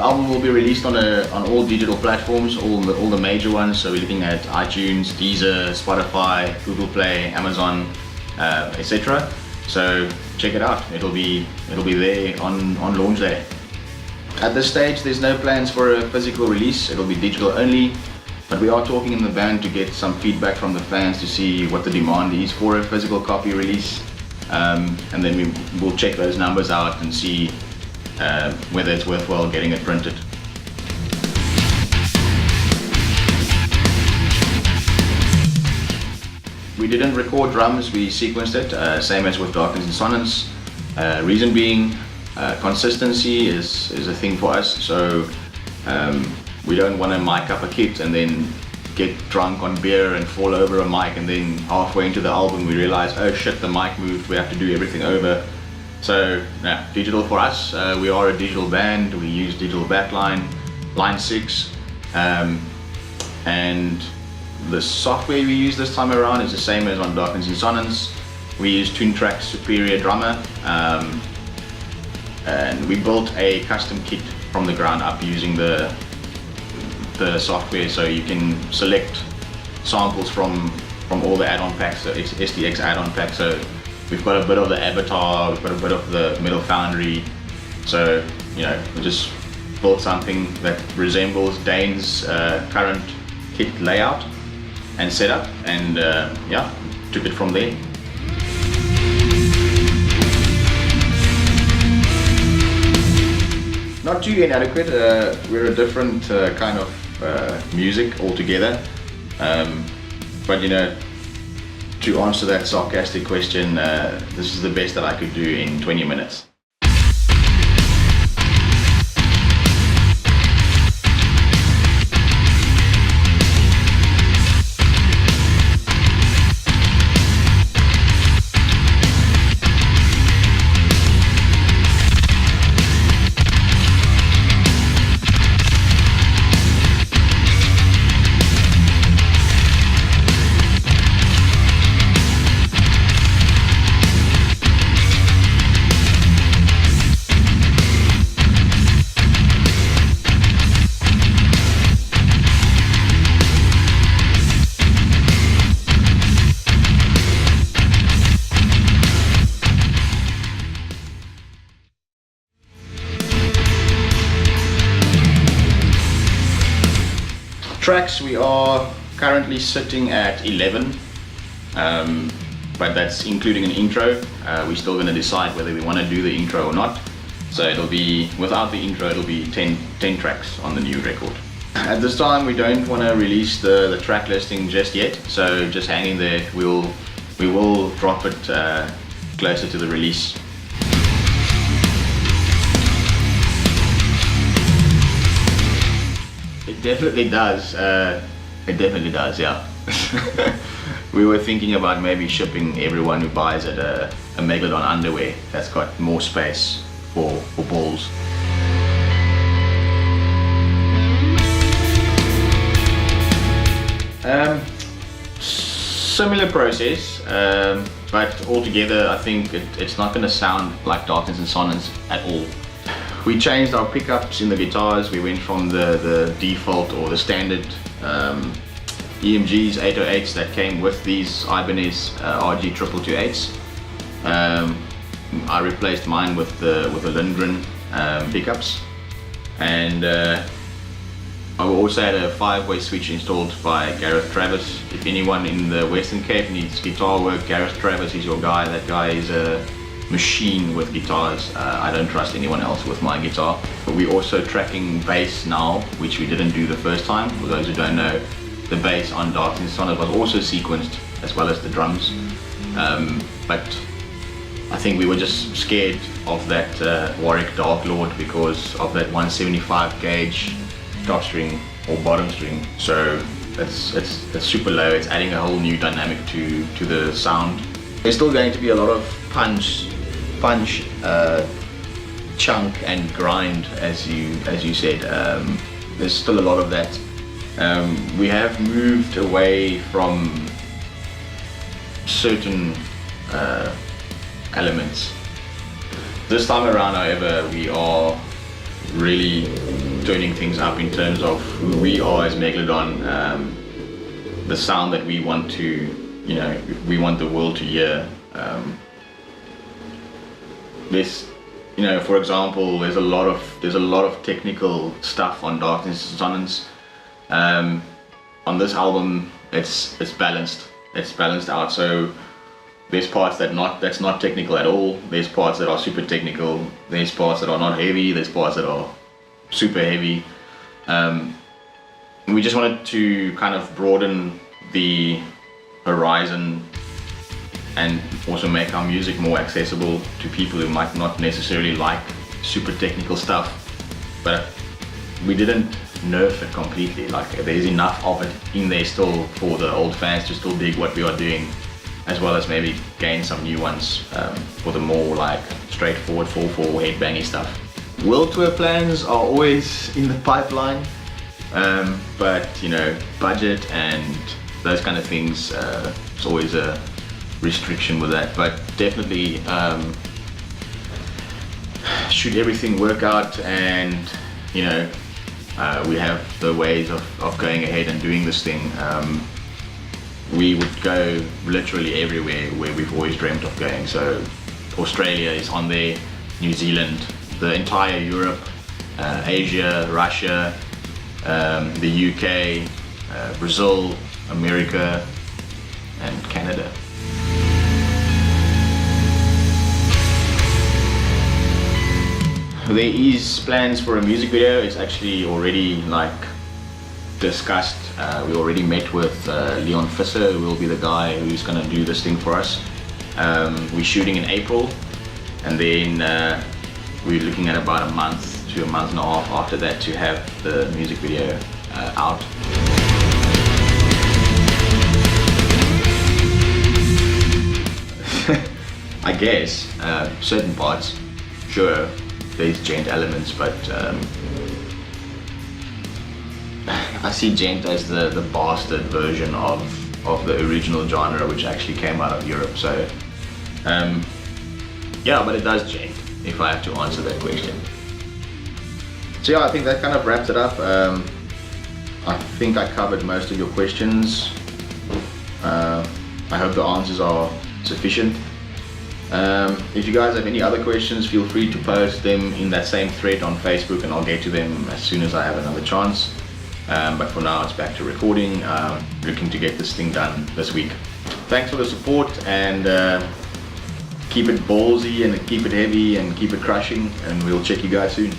album will be released on all digital platforms, all the major ones. So we're looking at iTunes, Deezer, Spotify, Google Play, Amazon, etc. So check it out. It'll be there on launch day. At this stage, there's no plans for a physical release. It'll be digital only. But we are talking in the band to get some feedback from the fans to see what the demand is for a physical copy release. And then we'll check those numbers out and see whether it's worthwhile getting it printed. We didn't record drums, we sequenced it, same as with Darkness and Sonnets. Reason being, consistency is a thing for us, so we don't want to mic up a kit and then get drunk on beer and fall over a mic, and then halfway into the album we realize, oh shit, the mic moved, we have to do everything over. So yeah, digital for us. We are a digital band. We use digital backline, line 6, and the software we use this time around is the same as on Darkness and Sonnets. We use Toontrack's Superior Drummer, and we built a custom kit from the ground up using the software, so you can select samples from all the add-on packs, so it's SDX add-on pack. So we've got a bit of the Avatar, we've got a bit of the Metal Foundry, so we just built something that resembles Dane's current kit layout and setup, and yeah, took it from there. Not too inadequate. We're a different kind of music altogether, but to answer that sarcastic question, this is the best that I could do in 20 minutes. Tracks, we are currently sitting at 11, but that's including an intro. We're still going to decide whether we want to do the intro or not. So it'll be, without the intro, it'll be 10 tracks on the new record. At this time, we don't want to release the track listing just yet, so just hang in there. We will drop it closer to the release. It definitely does. It definitely does, yeah. We were thinking about maybe shipping everyone who buys it a Megalodon underwear that's got more space for balls. Similar process, but altogether I think it's not going to sound like Darkness and Sonnets at all. We changed our pickups in the guitars. We went from the default or the standard EMGs 808s that came with these Ibanez RG 222s. I replaced mine with the Lindgren pickups, and I also had a 5-way switch installed by Gareth Travis. If anyone in the Western Cape needs guitar work, Gareth Travis is your guy. That guy is a machine with guitars. I don't trust anyone else with my guitar. But we're also tracking bass now, which we didn't do the first time. For those who don't know, the bass on Darkness and Sonnets was also sequenced, as well as the drums. But I think we were just scared of that Warwick Dark Lord because of that 175 gauge top string or bottom string. So it's super low. It's adding a whole new dynamic to the sound. There's still going to be a lot of punch, chunk and grind, as you said. There's still a lot of that. We have moved away from certain elements. This time around, however, we are really turning things up in terms of who we are as Megalodon, the sound that we want to, we want the world to hear. For example, there's a lot of technical stuff on Darkness and Dissonance. On this album, it's balanced. It's balanced out. So there's parts that's not technical at all. There's parts that are super technical. There's parts that are not heavy. There's parts that are super heavy. We just wanted to kind of broaden the horizon and also make our music more accessible to people who might not necessarily like super technical stuff. But we didn't nerf it completely. Like, there's enough of it in there still for the old fans to still dig what we are doing, as well as maybe gain some new ones for the more like straightforward 4/4 headbangy stuff. World tour plans are always in the pipeline, but budget and those kind of things, it's always a restriction with that. But definitely, should everything work out and we have the ways of going ahead and doing this thing, we would go literally everywhere where we've always dreamt of going. So Australia is on there, New Zealand, the entire Europe, Asia, Russia, the UK, Brazil, America, and Canada. There is plans for a music video. It's actually already discussed. We already met with Leon Visser, who will be the guy who's gonna do this thing for us. We're shooting in April, and then we're looking at about a month to a month and a half after that to have the music video out. I guess certain parts, sure, there's gent elements, but I see gent as the bastard version of the original genre, which actually came out of Europe. So yeah, but it does gent, if I have to answer that question. So yeah, I think that kind of wraps it up. I think I covered most of your questions. I hope the answers are sufficient. If you guys have any other questions, feel free to post them in that same thread on Facebook, and I'll get to them as soon as I have another chance. But for now, it's back to recording. Looking to get this thing done this week. Thanks for the support, and keep it ballsy and keep it heavy and keep it crushing, and we'll check you guys soon.